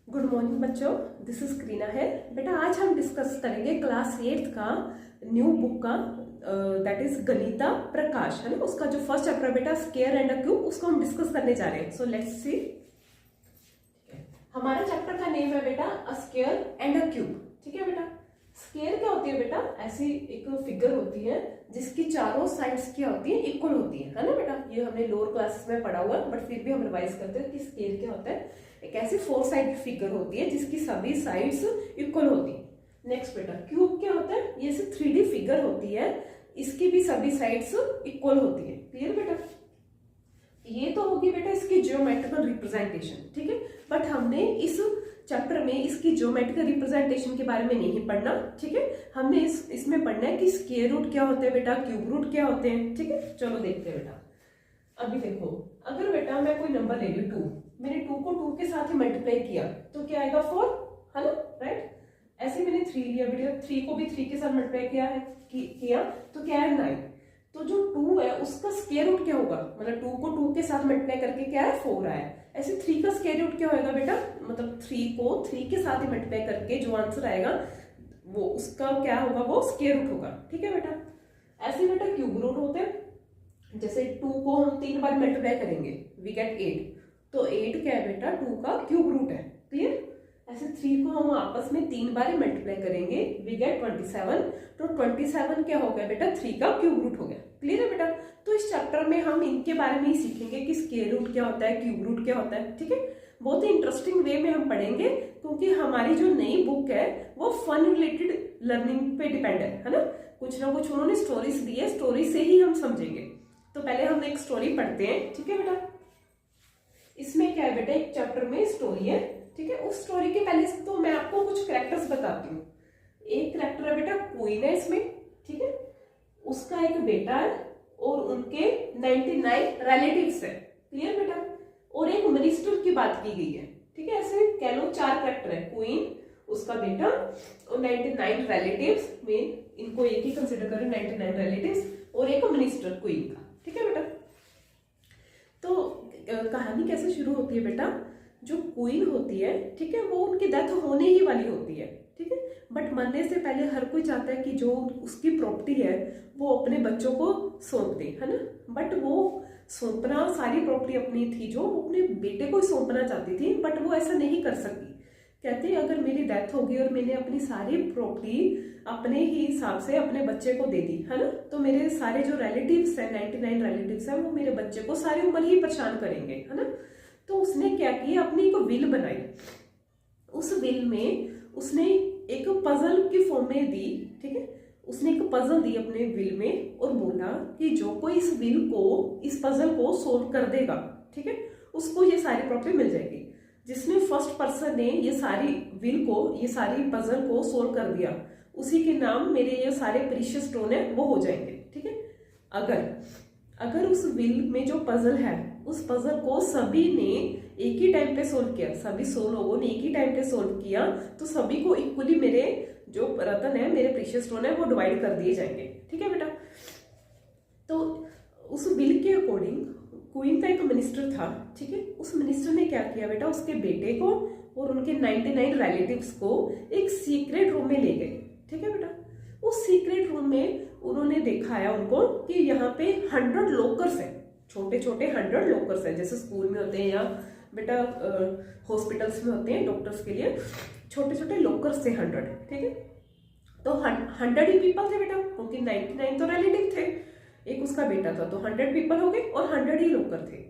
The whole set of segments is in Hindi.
गुड मॉर्निंग बच्चों, दिस इज करीना है। बेटा आज हम डिस्कस करेंगे क्लास 8th का न्यू बुक का दैट इज गणिता प्रकाश, है ना। उसका जो फर्स्ट चैप्टर बेटा स्क्वायर एंड अ क्यूब, उसको हम डिस्कस करने जा रहे हैं। So let's see. हमारा चैप्टर का नेम है बेटा a square and a cube. ठीक है बेटा। स्क्वायर क्या होती है बेटा? ऐसी एक फिगर होती है जिसकी चारों साइड्स क्या होती है, इक्वल होती है ना बेटा। ये हमने लोअर क्लासेस में पढ़ा हुआ है, बट फिर भी हम रिवाइज करते हैं कि स्क्वायर क्या होता है। एक ऐसी 4 साइड फिगर होती है जिसकी सभी साइड्स इक्वल होती है। नेक्स्ट बेटा क्यूब क्या होता है? ये 3D फिगर होती है, इसकी भी सभी साइड्स इक्वल होती है। क्लियर बेटा? ये तो होगी बेटा इसकी ज्योमेट्रिकल रिप्रेजेंटेशन। ठीक है, बट हमने इस चैप्टर में इसकी ज्योमेट्रिकल रिप्रेजेंटेशन के बारे में नहीं पढ़ना। ठीक है, हमने इसमें पढ़ना है कि स्क्वायर रूट क्या होते हैं बेटा, क्यूब रूट क्या होते हैं। ठीक है, चलो देखते हैं बेटा। अभी देखो, अगर बेटा मैं कोई नंबर ले लूँ 2, मैंने 2 को 2 के साथ ही मल्टीप्लाई किया तो क्या आएगा 4, है ना, राइट। ऐसे मैंने 3 लिया बेटा, 3 को भी 3 के साथ मल्टीप्लाई किया तो क्या है 9। तो जो 2 है उसका स्क्वायर रूट क्या होगा, मतलब 2 को 2 के साथ मल्टीप्लाई करके क्या है 4 आया। ऐसे 3 का स्क्वायर रूट क्या होगा बेटा, मतलब 3 को 3 के साथ ही मल्टीप्लाई करके जो आंसर आएगा वो उसका क्या होगा, वो स्क्वायर रूट होगा। ठीक है बेटा। ऐसे बेटा क्यूब रूट होते हैं, जैसे 2 को हम 3 बार मल्टीप्लाई करेंगे वी गेट 8, तो 8 क्या है बेटा 2 का क्यूब रूट है। क्लियर? ऐसे 3 को हम आपस में 3 बार ही मल्टीप्लाई करेंगे वी गेट 27, तो 27 क्या हो गया बेटा 3 का क्यूब रूट हो गया। क्लियर है बेटा? तो इस चैप्टर में हम इनके बारे में ही सीखेंगे कि स्क्वायर रूट क्या होता है, क्यूब रूट क्या होता है। ठीक है, बहुत ही इंटरेस्टिंग वे में हम पढ़ेंगे, क्योंकि हमारी जो नई बुक है वो फन रिलेटेड लर्निंग पे डिपेंड है ना। कुछ ना कुछ उन्होंने स्टोरीज दी है, स्टोरी से ही हम समझेंगे। तो पहले हम एक स्टोरी पढ़ते हैं। ठीक है बेटा। इसमें क्या है बेटा, एक चैप्टर में स्टोरी है। ठीक है, उस स्टोरी के पहले तो मैं आपको कुछ कैरेक्टर्स बताती हूँ। एक कैरेक्टर है बेटा क्वीन है इसमें। ठीक है, उसका एक बेटा है और उनके 99 रिलेटिव्स है। क्लियर बेटा? और एक मिनिस्टर की बात की गई है। ठीक है, ऐसे कह लो 4 कैरेक्टर है, क्वीन, उसका बेटा और 99 रिलेटिव्स में, इनको एक ही कंसिडर करें 99 रिलेटिव्स, और एक मिनिस्टर क्वीन का। ठीक है बेटा। तो कहानी कैसे शुरू होती है बेटा, जो क्वीन होती है, ठीक है, वो उनकी डेथ होने ही वाली होती है। ठीक है, बट मरने से पहले हर कोई चाहता है कि जो उसकी प्रॉपर्टी है वो अपने बच्चों को सौंप दे, है ना। बट वो सौंपना, सारी प्रॉपर्टी अपनी थी जो वो अपने बेटे को सौंपना चाहती थी, बट वो ऐसा नहीं कर सकती। कहते हैं अगर मेरी डेथ होगी और मैंने अपनी सारी प्रॉपर्टी अपने ही हिसाब से अपने बच्चे को दे दी, है ना, तो मेरे सारे जो रिलेटिव्स हैं, 99 रिलेटिव्स हैं, वो मेरे बच्चे को सारी उम्र ही परेशान करेंगे, है ना। तो उसने क्या किया, अपनी एक विल बनाई। उस विल में उसने एक पजल की फॉर्म में दी। ठीक है, उसने एक पजल दी अपने विल में और बोला कि जो कोई इस विल को, इस पजल को सोल्व कर देगा, ठीक है, उसको ये सारी प्रॉपर्टी मिल जाएगी। जिसने फर्स्ट पर्सन ने ये सारी विल को, ये सारी पजल को सोल्व कर दिया, उसी के नाम मेरे ये सारे प्रीशियस स्टोन है वो हो जाएंगे। ठीक है, अगर उस विल में जो पजल है, उस पजल को सभी ने एक ही टाइम पे सोल्व किया, सभी 100 लोगों ने एक ही टाइम पे सोल्व किया, तो सभी को इक्वली मेरे जो रतन है, मेरे प्रीशियस स्टोन है, वो डिवाइड कर दिए जाएंगे। ठीक है बेटा। तो उस विल के अकॉर्डिंग क्वीन का एक मिनिस्टर था। ठीक है, उस मिनिस्टर ने क्या किया बेटा, उसके बेटे को और उनके 99 रिलेटिव्स को एक सीक्रेट रूम में ले गए। ठीक है बेटा। उस सीक्रेट रूम में उन्होंने दिखाया उनको कि यहाँ पे 100 लॉकर्स है, छोटे छोटे 100 लॉकर्स है, जैसे स्कूल में होते हैं या बेटा हॉस्पिटल्स में होते हैं डॉक्टर्स के लिए, छोटे छोटे लॉकर्स थे 100। ठीक है, तो 100 ही पीपल थे बेटा, क्योंकि 99 तो रिलेटिव थे, एक उसका बेटा था, तो 100 पीपल हो गए और 100 ही लॉकर थे।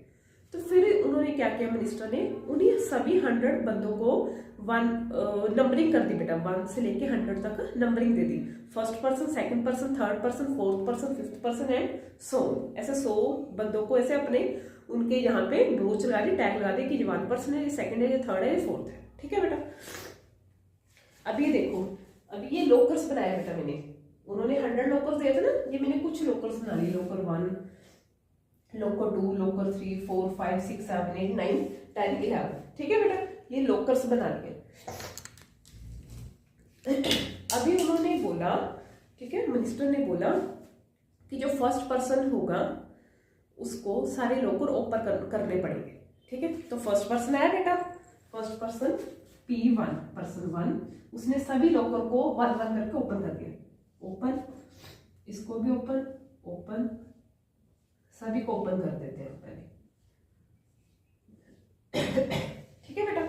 तो फिर उन्होंने क्या किया, मिनिस्टर ने उन्हीं सभी 100 बंदों को नंबरिंग कर दी बेटा, 1 से लेके 100 तक numbering they the. First person, second person, third person, fourth person, fifth person and so, ऐसे 100 बंदों को ऐसे अपने उनके यहाँ पे ब्रोच लगा दी, टैग लगा दी कि ये 1 पर्सन है, ये सेकंड है, ये थर्ड है, ये फोर्थ है। ठीक है बेटा। अब ये देखो, अभी ये लॉकर्स बनाया बेटा मैंने, उन्होंने 100 लॉकर्स दिए थे ना, ये मैंने कुछ लॉकर्स बना लिए, लॉकर 1, लॉकर 2, लॉकर 3, 4, 5, 6, 7, 8, 9, 10, 11। ठीक है बेटा, ये लॉकर्स बना लिए। अभी उन्होंने बोला, ठीक है, मिनिस्टर ने बोला कि जो फर्स्ट पर्सन होगा उसको सारे लॉकर ओपन करने पड़ेंगे। ठीक है, तो फर्स्ट पर्सन आया बेटा, फर्स्ट पर्सन P1, पर्सन 1, उसने सभी लॉकर को 1 1 करके ओपन कर दिया। ओपन, इसको भी ओपन, ओपन, सभी को ओपन कर देते हैं पहले। ठीक है बेटा,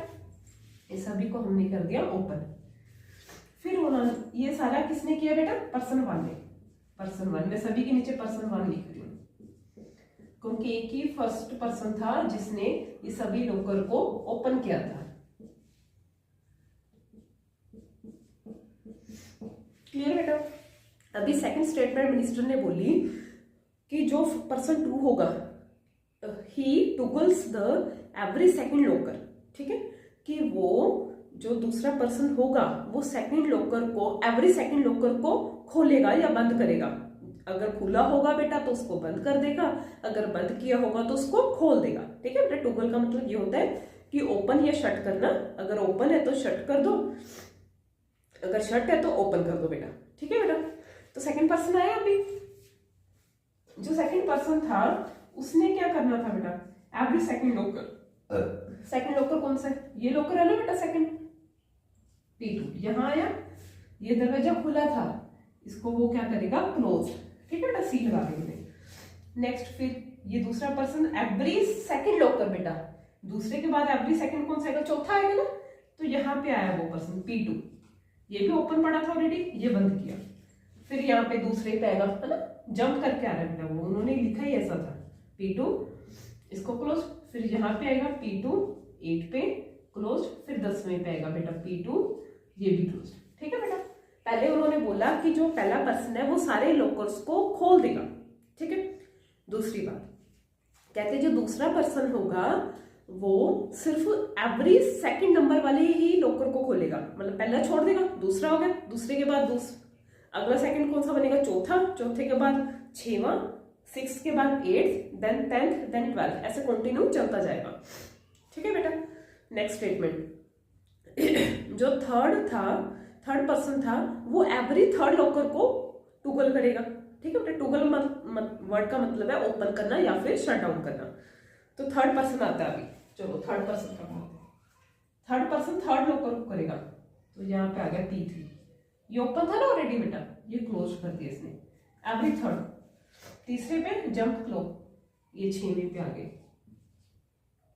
ये सभी को हमने कर दिया ओपन। फिर उन्होंने ये सारा किसने किया बेटा? पर्सन 1 ने। पर्सन 1 में सभी के नीचे पर्सन 1 लिख रही हूँ, क्योंकि एक ही फर्स्ट पर्सन था जिसने ये सभी लॉकर को ओपन किया था। क्लियर बेटा? अभी सेकंड स्टेटमेंट मिनिस्टर ने बोली कि जो पर्सन 2 होगा, ही टुगल्स द एवरी सेकंड लॉकर। ठीक है, कि वो जो दूसरा पर्सन होगा वो सेकंड लॉकर को, एवरी सेकंड लॉकर को खोलेगा या बंद करेगा। अगर खुला होगा बेटा तो उसको बंद कर देगा, अगर बंद किया होगा तो उसको खोल देगा। ठीक है बेटा, टुगल का मतलब ये होता है कि ओपन या शट करना। अगर ओपन है तो शट कर दो, अगर शट है तो ओपन कर दो बेटा। ठीक है बेटा, तो सेकंड पर्सन आया। अभी जो सेकंड पर्सन था उसने क्या करना था बेटा? Every second locker, second locker कौन सा है? ये लॉकर है ना बेटा, सेकंड P2। यहां आया, ये दरवाजा खुला था, इसको वो क्या करेगा? क्लोज। ठीक है बेटा, सी लगा देंगे। नेक्स्ट फिर ये दूसरा पर्सन एवरी सेकंड लॉकर बेटा, दूसरे के बाद एवरी सेकंड कौन सा आएगा? चौथा आएगा ना। तो यहाँ पे आया वो पर्सन P2, ये भी ओपन पड़ा था ऑलरेडी, ये बंद किया। फिर यहाँ पे दूसरे पे आएगा, है ना, जंप करके आ रहा है बेटा, वो उन्होंने लिखा ही ऐसा था, P2, इसको क्लोज। फिर यहाँ पे आएगा P2 8 पे क्लोज, फिर 10वें पे आएगा बेटा P2, ये भी क्लोज। ठीक है बेटा, पहले उन्होंने बोला कि जो पहला पर्सन है वो सारे लॉकर्स को खोल देगा। ठीक है, दूसरी बात कहते जो दूसरा पर्सन होगा वो सिर्फ एवरी सेकंड नंबर वाले ही लॉकर को खोलेगा, मतलब पहला छोड़ देगा, दूसरा हो गया, दूसरे के बाद अगला सेकंड कौन सा बनेगा? चौथा, चौथे के बाद 6वां, 6 के बाद 8, देन 10th, देन 12, ऐसे कंटिन्यू चलता जाएगा। ठीक है बेटा, नेक्स्ट स्टेटमेंट जो थर्ड पर्सन था वो एवरी थर्ड लॉकर को टुगल करेगा। ठीक है बेटा, टुगल वर्ड का मतलब है ओपन करना या फिर शट डाउन करना। तो थर्ड पर्सन आता है अभी, चलो थर्ड पर्सन का थर्ड पर्सन थर्ड लॉकर को करेगा। तो यहाँ पे आ गया P3, ये ओपन था ना ऑलरेडी बेटा, ये क्लोज कर दिया इसने, एवरी थर्ड। तीसरे पे जंप क्लो, ये 6वें पे आ गए,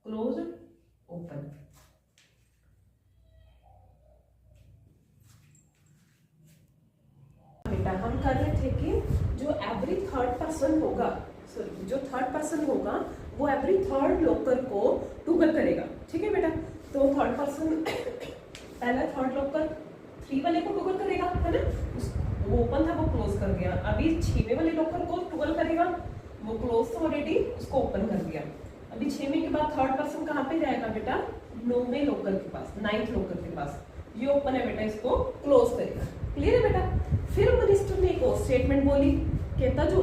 क्लोज ओपन। बेटा हम कर रहे थे कि जो एवरी थर्ड पर्सन होगा, सॉरी जो थर्ड पर्सन होगा वो एवरी थर्ड लॉकर को टुगल करेगा। ठीक है बेटा, तो थर्ड पर्सन पहला थर्ड लॉकर 3 वाले को टुगल करेगा, है ना, वो ओपन था वो क्लोज कर दिया। अभी 6वें वाले लॉकर को टुगल करेगा, वो क्लोज था ऑलरेडी, उसको ओपन कर दिया। अभी 6वें के बाद थर्ड पर्सन कहाँ पे जाएगा बेटा? 9वें लॉकर के पास, 9th लॉकर के पास, ये ओपन है बेटा, इसको क्लोज करेगा। क्लियर है बेटा? फिर मिनिस्टर ने एक और स्टेटमेंट बोली, कहता जो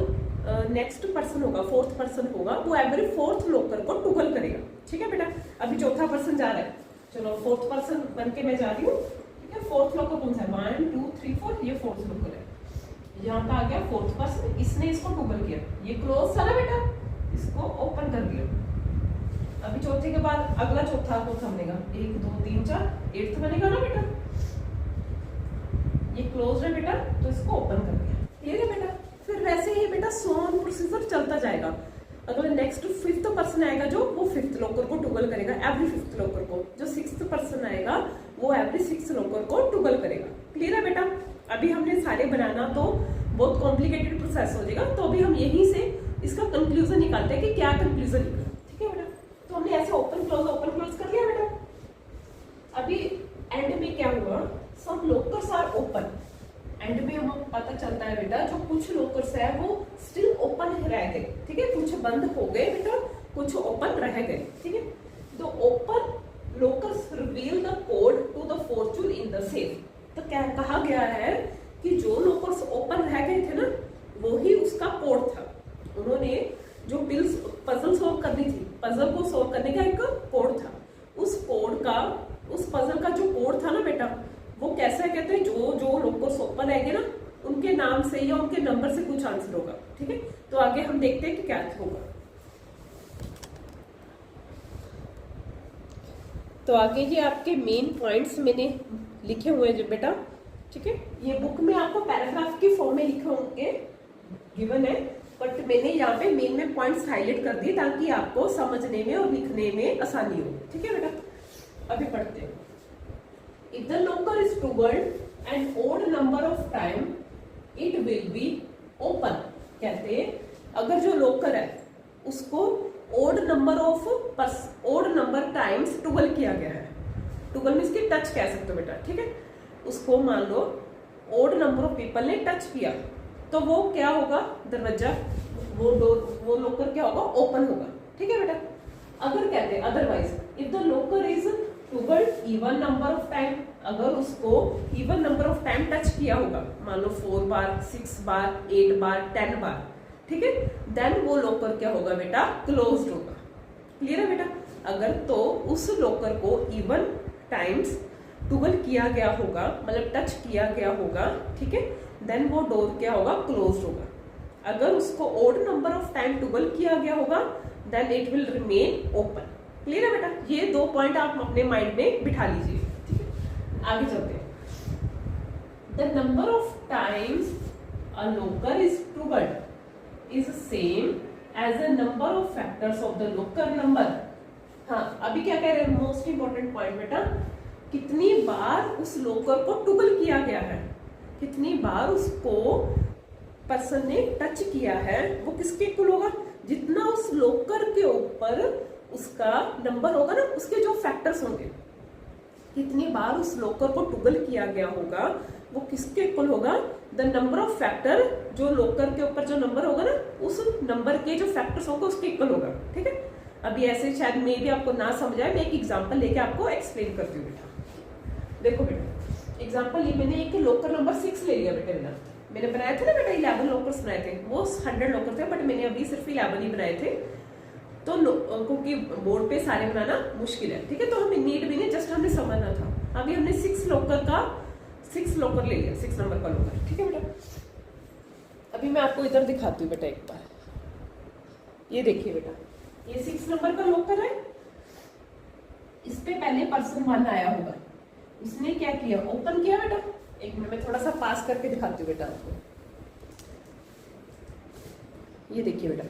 नेक्स्ट पर्सन होगा, फोर्थ पर्सन होगा, वो एवरी फोर्थ लॉकर को टुगल करेगा। ठीक है बेटा, अभी चौथा पर्सन जा रहा है, चलो फोर्थ पर्सन बन के मैं जा रही हूँ। ठीक है, फोर्थ लॉकर कौन सा है? 1 2 3 4, ये फोर्थ लॉकर है। यहाँ पे आ गया फोर्थ पर्सन, इसने इसको टुगल किया, ये क्लोज था ना बेटा, इसको ओपन कर दिया। अभी चौथे के बाद अगला चौथा कौन सा बनेगा? 1 2 3 4, 8th बनेगा ना बेटा, ये क्लोज है बेटा, तो इसको ओपन कर दिया। क्लियर है बेटा? फिर वैसे ही बेटा सोन प्रोसीजर चलता जाएगा। अगला नेक्स्ट 5th पर्सन आएगा जो वो 5th लॉकर को टुगल करेगा, एवरी 5th लॉकर को। जो 6th पर्सन आएगा वो एवरी 6th लॉकर को टुगल करेगा। क्लियर है बेटा? अभी हमने सारे बनाना तो बहुत कॉम्प्लिकेटेड प्रोसेस हो जाएगा, तो अभी हम यहीं से इसका कंक्लूजन निकालते हैं कि क्या कंक्लूजन निकला। ठीक है बेटा, तो हमने ऐसे ओपन क्लोज कर लिया बेटा। अभी एंड में क्या हुआ? सब लॉकर्स आर ओपन। एंड में हमें पता चलता है बेटा जो कुछ लॉकर्स है वो स्टिल ओपन रह गए। ठीक है, कुछ बंद हो गए बेटा, कुछ ओपन रह गए। ठीक है, तो open lockers reveal the code to the fortune in the safe. तो क्या कहा गया है कि जो लॉकर्स ओपन रह गए थे ना, वो ही उसका कोड था। उन्होंने जो पजल सोल्व करनी थी, पजल को सोल्व करने का एक कोड था। उस पजल का जो कोड था ना बेटा, वो कैसा कहते हैं, जो लॉकर्स ओपन रहेंगे ना उनके नाम से या उनके नंबर से कुछ आंसर होगा। ठीक है, तो आगे हम देखते हैं कि क्या होगा। तो आगे ये आपके मेन पॉइंट्स मैंने लिखे हुए हैं जो बेटा, ठीक है। ये बुक में आपको पैराग्राफ की फॉर्म में लिखे होंगे, गिवन है, बट मैंने यहाँ पे मेन में पॉइंट्स हाईलाइट कर दिए ताकि आपको समझने में और लिखने में आसानी हो, ठीक है बेटा। अभी पढ़ते हैं। If the locker is toward an odd number of time it will be open. कहते हैं अगर जो लोकर है उसको ओड नंबर टाइम्स टूगल किया गया है, टूगल मीन्स की टच कह सकते हो बेटा, ठीक है। उसको मान लो ओड नंबर ऑफ पीपल ने टच किया तो वो क्या होगा, दरवाजा वो लोकर क्या होगा, ओपन होगा, ठीक है बेटा। अगर कहते हैं otherwise if the locker is toward even number of time, अगर उसको even number of time touch किया होगा, मान लो 4 बार, 6 बार, 8 बार, 10 बार, ठीक है, देन वो लोकर क्या होगा बेटा, क्लोज्ड होगा। क्लियर है बेटा। अगर तो उस लोकर को इवन टाइम्स टूगल किया गया होगा, मतलब टच किया गया होगा, ठीक है, देन वो डोर क्या होगा, क्लोज्ड होगा। अगर उसको odd number of time toggle किया गया होगा then it will remain open. Clear है बेटा। ये 2 पॉइंट आप अपने माइंड में बिठा लीजिए, ठीक है। आगे चलते हैं। The number of times a locker is toggled is same as the number of factors of the locker number. हाँ, अभी क्या कह रहे हैं, मोस्ट इंपॉर्टेंट पॉइंट बेटा, कितनी बार उस लोकर को टूगल किया गया है, कितनी बार उसको पर्सन ने टच किया है, वो किसके इक्वल होगा, जितना उस लोकर के ऊपर उसका नंबर होगा ना, उसके जो फैक्टर्स होंगे, कितनी बार उस लोकर को टूगल किया गया होगा वो किसके इक्वल होगा, द नंबर ऑफ फैक्टर, जो लोकर के ऊपर जो नंबर होगा ना, उस नंबर के जो फैक्टर्स होंगे उसके इक्वल होगा, ठीक है। अभी ऐसे शायद मे भी आपको ना समझ आए, मैं एक एग्जांपल लेके आपको एक्सप्लेन करती हूँ बेटा। देखो बेटा, एग्जांपल ये मैंने एक लोकर नंबर 6 ले लिया बेटा, मैंने बनाए थे ना बेटा 11 लोकर्स बनाए थे, वो 100 लोकर थे, बट मैंने अभी सिर्फ 11 ही बनाए थे, तो क्योंकि बोर्ड पे सारे बनाना मुश्किल है, ठीक है, तो हमें नीड भी नहीं, जस्ट हमने समझना था। अभी हमने 6 लोकर ले लिया, 6 नंबर का लोकर, ठीक है बेटा। अभी मैं आपको इधर दिखाती हूँ बेटा एक बार, ये देखिए बेटा, ये 6 नंबर का लोकर है, इस पे पहले पर्सन 1 आया होगा, उसने क्या किया, ओपन किया बेटा। एक मिनट में थोड़ा सा पास करके दिखाती हूँ बेटा आपको, ये देखिए बेटा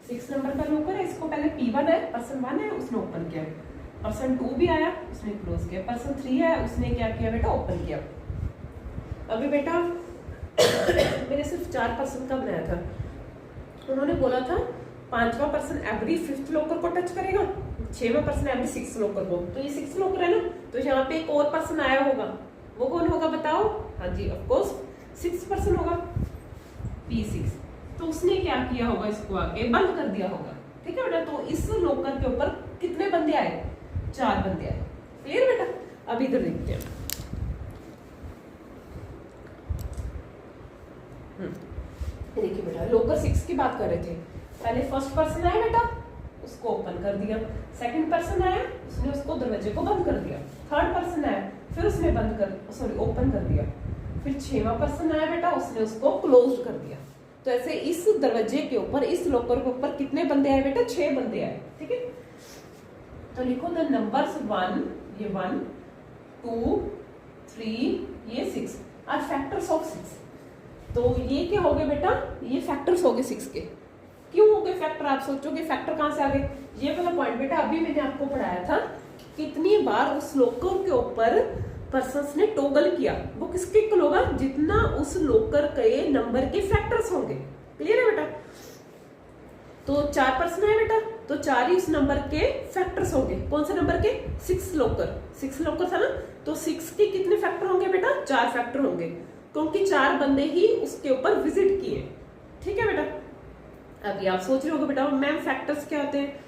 6 नंबर का लोकर है, इसको पहले P1 है, पर्सन 1 है, उसने ओपन किया, पर्सन 2 भी आया, उसने क्लोज किया, पर्सन 3 है, उसने क्या किया बेटा, ओपन किया। अभी बेटा मैंने सिर्फ 4 पर्सन का बनाया था, उन्होंने बोला था 5वां पर्सन एवरी 5th लोकर को टच करेगा, 6वां पर्सन एवरी 6th लोकर को, तो ये 6 लोकर है ना, तो यहाँ पे एक और पर्सन आया होगा, वो कौन होगा बताओ, हाँ जी ऑफ कोर्स 6th पर्सन होगा, P6। तो उसने क्या किया होगा, इसको आके बंद कर दिया होगा, ठीक है बेटा। तो इस लोकर के ऊपर कितने बंदे आए, 4 बंदे आए। क्लियर बेटा। अब इधर देखते हैं, देखिए बेटा लोकर 6 की बात कर रहे थे, पहले फर्स्ट पर्सन आया बेटा, उसको ओपन कर दिया, सेकंड पर्सन आया, उसने उसको दरवाजे को बंद कर दिया, थर्ड पर्सन आया, फिर उसने ओपन कर दिया, फिर 6वां पर्सन आया बेटा, उसने उसको क्लोज कर दिया। तो ऐसे इस दरवाजे के ऊपर, इस लोकर के ऊपर कितने बंदे आए बेटा, 6 बंदे आए, ठीक है। तो लिखो द नंबर्स 1, ये 1, 2, 3, ये 6 आर फैक्टर्स ऑफ 6। तो ये क्या हो गए बेटा, ये फैक्टर्स हो गए 6 के। क्यों हो गए फैक्टर, आप सोचोगे फैक्टर कहां से आ गए, ये वाला पॉइंट बेटा अभी मैंने आपको पढ़ाया था, कितनी बार उस लोकर के ऊपर पर्सन्स ने टॉगल किया, वो किसके इक्वल होगा, जितना उस लोकर के नंबर के फैक्टर्स होंगे। क्लियर है बेटा। तो 4 पर्सन है बेटा, तो 4 ही उस नंबर के फैक्टर्स होंगे, कौन से नंबर के, 6 लोकर था ना, तो 6 के कितने फैक्टर होंगे बेटा, 4 फैक्टर होंगे, क्योंकि 4 बंदे ही उसके ऊपर विजिट किए, ठीक है बेटा। अभी आप सोच रहे होगे बेटा मैम फैक्टर्स क्या होते हैं,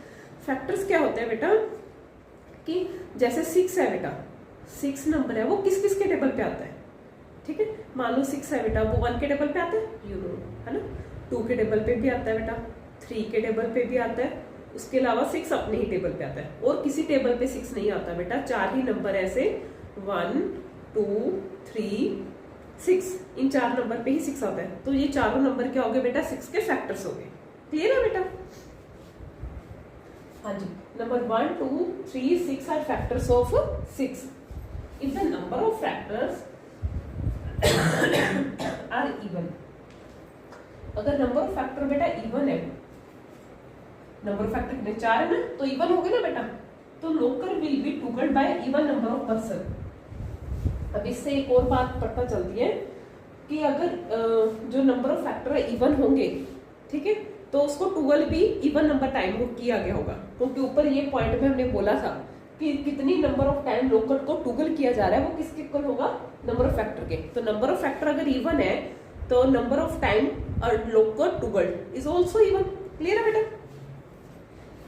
फैक्टर्स क्या होते हैं बेटा, कि जैसे 6 है बेटा, 6 नंबर है, वो किस किस के टेबल पे आता है, ठीक है। मान लो 6 है बेटा, वो 1 के टेबल पे आता है, यू नो है ना, 2 के टेबल पे भी आता है बेटा, 3 के टेबल पे भी आता है, उसके अलावा 6 अपने ही टेबल पे आता है, और किसी टेबल पे 6 नहीं आता बेटा, 4 ही नंबर ऐसे 1, 2, 3, 6, इन 4 नंबर पे ही 6 आता है। तो ये चारों नंबर क्या हो गए बेटा, 6 के फैक्टर्स हो गए। क्लियर है बेटा। हाँ जी, number 1, 2, 3, 6 are factors of 6. If the number of factors are even, अगर नंबर ऑफ फैक्टर बेटा इवन है, नंबर ऑफ फैक्टर कितने 4 है ना, तो इवन हो गए ना बेटा, तो locker will be toggled by even number of person. अब इससे एक और बात पता चलती है कि अगर जो नंबर ऑफ फैक्टर है इवन होंगे, ठीक है, तो उसको टुगल भी इवन नंबर टाइम को किया गया होगा, क्योंकि ऊपर ये पॉइंट में हमने बोला था कि कितनी नंबर ऑफ टाइम लोकर को टुगल किया जा रहा है वो किसके इक्वल होगा, नंबर ऑफ फैक्टर के. तो नंबर ऑफ फैक्टर अगर इवन है तो नंबर ऑफ टाइम और लोकर टुगल इज ऑल्सो इवन. क्लियर है बेटा?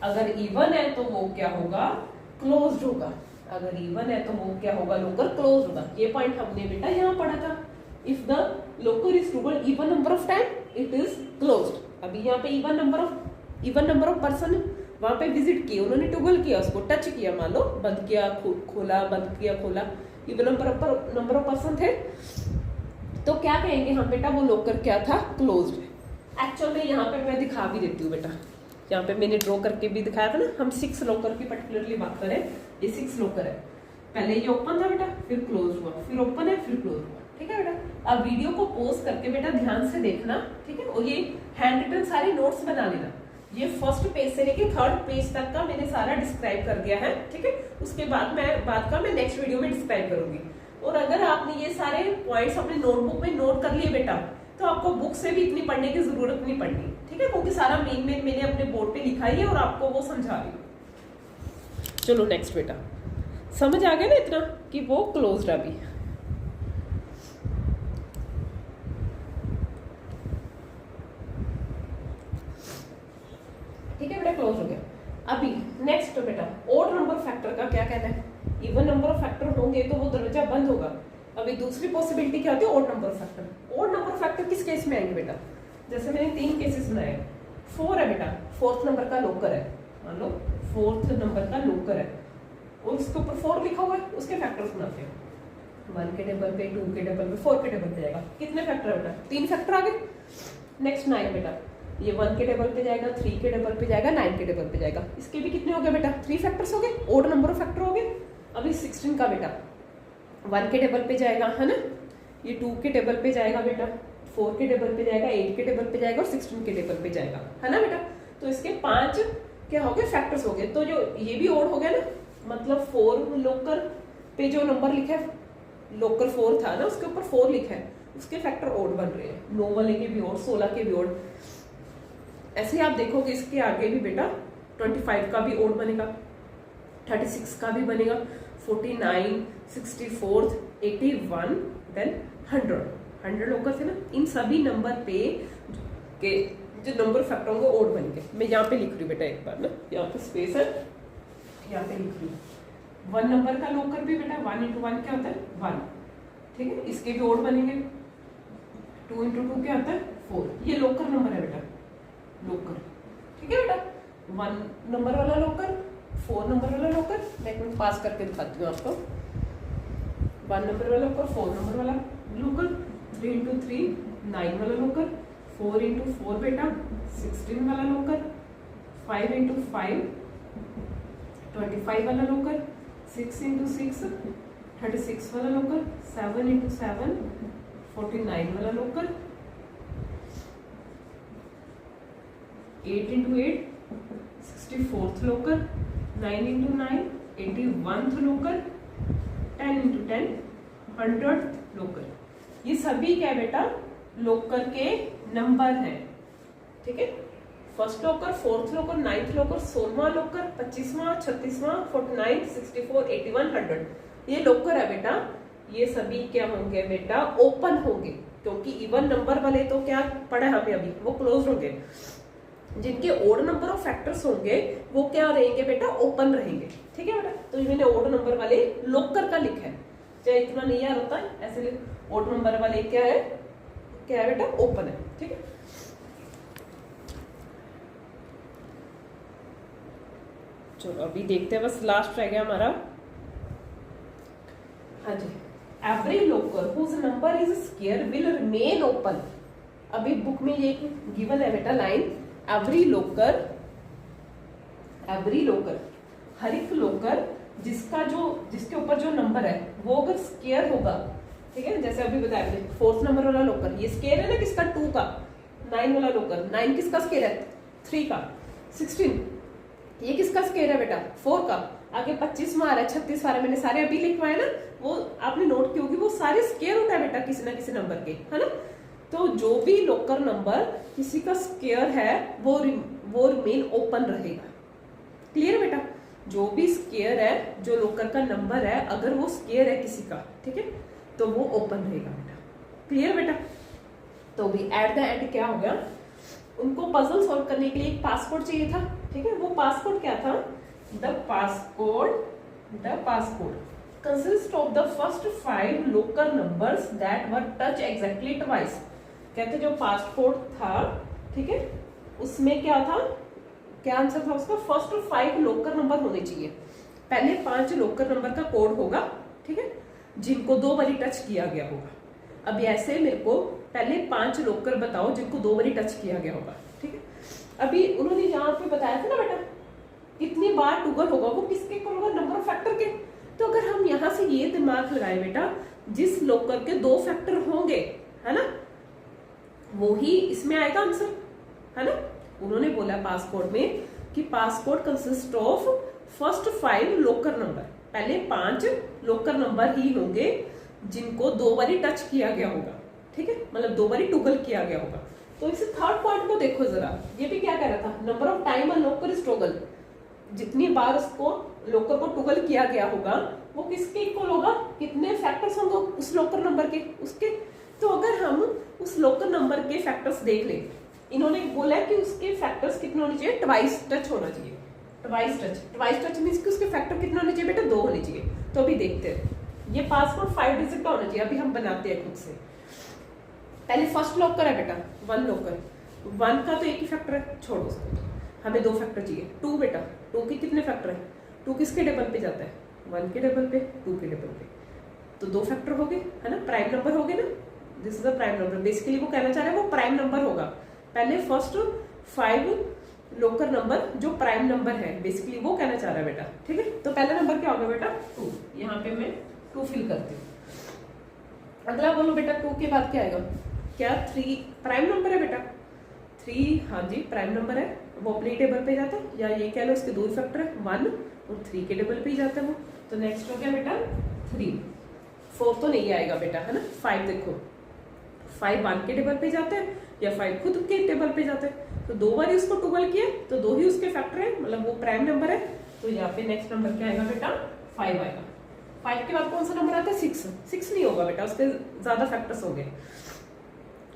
अगर इवन है तो वो क्या होगा, क्लोज्ड होगा. अगर इवन है तो वो क्या होगा, लोकर क्लोज्ड होगा. ये पॉइंट हमने बेटा यहाँ पढ़ा था. If the locker is toggled even number of time it is closed. अभी यहाँ पे इवन नंबर ऑफ पर्सन वहां पे विजिट किए, उन्होंने टुगल किया, उसको टच किया, मान लो बंद किया खोला, बंद किया खोला, इवन नंबर ऑफ पर्सन थे, तो क्या कहेंगे हम बेटा, वो लोकर क्या था, क्लोज्ड. एक्चुअल में यहाँ पे मैं दिखा भी देती हूँ बेटा, यहाँ पे मैंने ड्रॉ करके भी दिखाया था ना. हम 6 लोकर की पर्टिकुलरली बात करें, ये 6 लोकर है. पहले ये ओपन था बेटा, फिर क्लोज हुआ, फिर ओपन है, फिर क्लोज हुआ. ठीक है बेटा? अब वीडियो को पॉज करके बेटा ध्यान से देखना, ठीक है, और ये हैंड रिटन सारे नोट्स बना लेना. ये फर्स्ट पेज से लेके 3rd पेज तक का मैंने सारा डिस्क्राइब कर दिया है. ठीक है, उसके बाद मैं नेक्स्ट वीडियो में डिस्क्राइब करूंगी. और अगर आपने ये सारे पॉइंट्स अपने नोटबुक में नोट कर लिए बेटा, तो आपको बुक से भी इतनी पढ़ने की जरूरत नहीं पड़नी. ठीक है, क्योंकि सारा मेन मैंने अपने बोर्ड पे लिखा ही है और आपको वो समझा रही हूँ. चलो नेक्स्ट बेटा, समझ आ गया ना इतना कि वो क्लोज्ड है अभी. ठीक है बेटा, क्लोज हो गया. अभी नेक्स्ट बेटा, ओड नंबर फैक्टर का क्या कहना है. इवन नंबर ऑफ फैक्टर होंगे तो वो दरवाजा बंद होगा. अभी दूसरी पॉसिबिलिटी क्या होती है, odd number factor. Odd number factor किस केस में आएंगे बेटा, जैसे मैंने 3 केसेस बनाए. 4 है बेटा, 4th नंबर का लोकर है, मान लो 4th नंबर का लोकर है और उसके ऊपर 4 लिखा हुआ है, उसके फैक्टर्स बनाते हैं. 1 के टेबल पे, 2 के टेबल पे, 4 के टेबल पे जाएगा. कितने फैक्टर है बेटा, 3 फैक्टर आ गए. नेक्स्ट 9 बेटा, ये 1 के टेबल पे जाएगा, 3 के टेबल पे जाएगा, 9 के टेबल पे जाएगा. इसके भी कितने हो गए बेटा, 3 फैक्टर्स हो गए, ओड नंबर ऑफ फैक्टर हो गए. अभी 16 का बेटा 1 के टेबल पे जाएगा, है ना, ये 2 के टेबल पे जाएगा बेटा, 4 के टेबल पे जाएगा, 8 के टेबल पे जाएगा और 16 के टेबल पे जाएगा, है ना बेटा. तो इसके 5 क्या हो गए, फैक्टर्स हो गए. तो जो ये भी ओड हो गया ना, मतलब 4 लोकर पे जो नंबर लिखा है, लोकर 4 था ना, उसके ऊपर 4 लिखा है, उसके फैक्टर ओड बन रहे हैं. 9 वाले के भी ओड, 16 के भी ओड. ऐसे आप देखोगे इसके आगे भी बेटा 25 का भी ओड बनेगा, 36 का भी बनेगा, 49, 64, 81, देन 100 लोकर थे ना. इन सभी नंबर पे के जो नंबर फैक्टर होंगे ओड बनेंगे. मैं यहाँ पे लिख रही हूँ बेटा, एक बार ना, यहाँ पे स्पेस है, यहाँ पे लिख रही हूँ. 1 नंबर का लोकर भी बेटा 1 × 1 क्या होता है, 1. ठीक है, इसके भी ओड बनेंगे. 2 × 2 क्या होता है, 4. ये लोकर नंबर है बेटा, लोकर. ठीक है बेटा, 1 नंबर वाला लोकर, 4 नंबर वाला लोकर. मैं पास करके दिखाती हूँ आपको. 1 नंबर वाला लोकर, 4 नंबर वाला लोकर, 3 × 3 9 वाला लोकर, 4 × 4 बेटा 16 वाला लोकर, 5 × 5 25 वाला लोकर, 6 × 6 36 वाला लोकर, 7 × 7 49 वाला लोकर, 8 × 8 64th लोकर, 9 × 9 81th लोकर, 10 × 10 100th लोकर. ये सभी क्या बेटा, लोकर के नंबर हैं. ठीक है, फर्स्ट लोकर, 4th लोकर, 9th लोकर, 16वां लोकर, 25वां, 36वां, 49, 64, 81, 100. ये लोकर है बेटा. ये सभी क्या होंगे बेटा, ओपन होंगे, क्योंकि इवन नंबर वाले तो क्या पढ़ा हमें अभी, वो क्लोज होंगे. जिनके ओड नंबर ऑफ फैक्टर्स होंगे वो क्या रहेंगे बेटा, ओपन रहेंगे. ठीक है बेटा, तो ये मैंने ओड नंबर वाले लोकर का लिखा है, चाहे इतना नहीं याद होता है ऐसे. ओड नंबर वाले क्या है बेटा, ओपन है. ठीक है, चलो अभी देखते हैं, बस लास्ट रह गया हमारा. हाँ जी, every locker whose number is square will remain open. अभी बुक में ये गिवन है बेटा line, every locker every locker, हर एक लोकर जिसके ऊपर जो नंबर है वो अगर स्क्वायर होगा, ठीक है, जैसे अभी बताया मैंने 4th नंबर वाला लोकर ये स्क्वायर है ना किसका, 2 का। 9 वाला लोकर 9 किसका स्क्वायर है, 3 का। 16 ये किसका स्क्वायर है बेटा, 4 का। आगे 25 में आ रहा है, 36 आ रहा है, मैंने सारे अभी लिखवाए ना, वो आपने नोट की होगी, वो सारे स्क्वायर होता है बेटा किसी ना किसी नंबर के, है ना। तो जो भी लोकर नंबर किसी का स्क्वायर है वो रिमेन ओपन रहेगा। क्लियर बेटा, जो भी स्क्वायर है, जो लोकर का नंबर है, अगर वो स्क्वायर है किसी का, ठीक है, तो वो ओपन रहेगा बेटा। क्लियर बेटा। तो भी एट द एंड क्या हो गया, उनको पजल सॉल्व करने के लिए एक पासकोड चाहिए था, ठीक है। वो पासकोड क्या था, the passcode consist of the first 5 locker numbers that were touch exactly twice. कहते जो पासकोड था, ठीक है, उसमें क्या था, क्या आंसर था उसका, फर्स्ट 5 लोकर नंबर होने चाहिए। पहले 5 लोकर नंबर का कोड होगा, ठीक है, जिनको 2 बारी टच किया गया होगा। अब ऐसे मेरे को पहले 5 लोकर बताओ जिनको 2 बारी टच किया गया होगा, ठीक है। अभी उन्होंने यहाँ पे बताया था ना बेटा, कितनी बार टूगल होगा, वो किसके इक्वल होगा, नंबर ऑफ फैक्टर के। तो अगर हम यहाँ से ये दिमाग लगाए बेटा, जिस लोकर के 2 फैक्टर होंगे, है ना, वो ही इसमें आएगा आंसर, है ना। उन्होंने बोला पासकोड में कि passcode consist of first 5 locker number, पहले 5 लोकर नंबर ही होंगे जिनको 2 बारी टच किया गया होगा, ठीक है, मतलब 2 बारी टूगल किया गया होगा। तो इस थर्ड पॉइंट को देखो जरा, ये भी क्या कह रहा था, number of time a locker is toggle, जितनी बार उसको लोकर को टूगल किया गया होगा वो किसके इक्वल होगा, कितने फैक्टर्स होंगे उस लोकर नंबर के, उसके। तो अगर हम उस लोकर नंबर के फैक्टर्स देख लें, इन्होंने बोला कि उसके फैक्टर्स कितने होने चाहिए, ट्वाइस टच होना चाहिए। ट्वाइस टच मींस कि उसके फैक्टर कितने होने चाहिए बेटा, 2 होने चाहिए। तो अभी देखते हैं, ये पासकोड 5 डिजिट का होना चाहिए। अभी हम बनाते हैं खुद से। पहले फर्स्ट लोकर है बेटा, 1 लोकर, 1 का तो एक ही फैक्टर है, छोड़ो उसको, हमें 2 फैक्टर चाहिए। 2 बेटा, 2 के कितने फैक्टर है, 2 किसके डबल पे जाता है, 1 के डबल पे, 2 के डबल पे, तो 2 फैक्टर हो गए, है ना, प्राइम नंबर हो गए ना, this is a prime number. Basically वो कहना चाह रहे हैं वो प्राइम नंबर होगा। पहले फर्स्ट 5 लोकर नंबर जो प्राइम नंबर है, बेसिकली वो कहना चाह रहा है बेटा, ठीक है। तो पहला नंबर क्या होगा बेटा, 2, यहाँ पे मैं 2 फिल करती हूँ। अगला बोलो बेटा, 2 के बाद क्या आएगा, क्या 3 प्राइम नंबर है बेटा, 3, हाँ जी प्राइम नंबर है, वो अपने टेबल पे जाता है, या ये कह लो उसके 2 फैक्टर है, 1 और 3 के टेबल पे ही जाता है वो। तो नेक्स्ट हो गया बेटा 3, 4 तो नहीं आएगा बेटा, है ना। 5 देखो, 5 1 के टेबल पे जाते हैं या 5 खुद के टेबल पे जाते हैं, तो 2 बार उसको टूगल किया तो 2 ही उसके फैक्टर है, मतलब वो प्राइम नंबर है। तो यहाँ पे नेक्स्ट नंबर क्या आएगा बेटा, 5 आएगा। 5 के बाद कौन सा नंबर आता है, 6 नहीं होगा बेटा, उसके ज्यादा फैक्टर्स हो गए।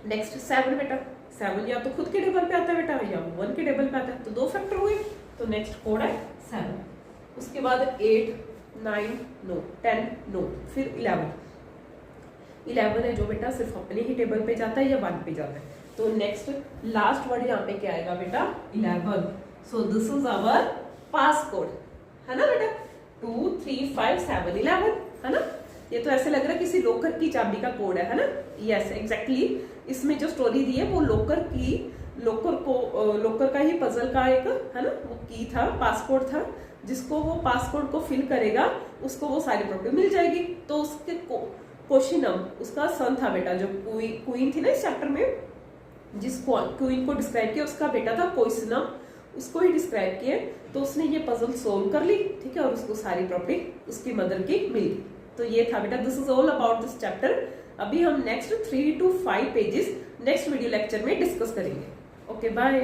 नेक्स्ट 7 बेटा, 7 या तो खुद के टेबल पे आता है बेटा या 1 के टेबल पे आता है, तो 2 फैक्टर हुए, तो नेक्स्ट कोड है 7। उसके बाद 8 9 नो, 10 नो, फिर 11 है जो बेटा सिर्फ अपने ही टेबल पे जाता है या 1 पे जाता है। तो नेक्स्ट लास्ट वर्ड यहाँ पे क्या आएगा बेटा, 11। So this is our passcode, है ना बेटा, 2 3 5 7 11, है ना। ये तो ऐसे लग रहा है किसी लोकर की चाबी का कोड है ना। यस एग्जैक्टली, इसमें जो स्टोरी दी है वो लोकर का ही पजल का एक, है ना, वो की था, पासकोड था, जिसको वो पासकोड को फिल करेगा उसको वो सारी प्रॉपर्टी मिल जाएगी। तो उसके कोशिनम उसका सन था बेटा, जो क्वीन थी ना इस चैप्टर में, जिस क्वीन को डिस्क्राइब किया उसका बेटा था कोशिनम, उसको ही डिस्क्राइब किया। तो उसने ये पजल सोल्व कर ली, ठीक है, और उसको सारी प्रॉपर्टी उसकी मदर की मिल गई। तो ये था बेटा, this is all about this chapter. अभी हम next 3 to 5 pages next video lecture में डिस्कस करेंगे। Okay bye.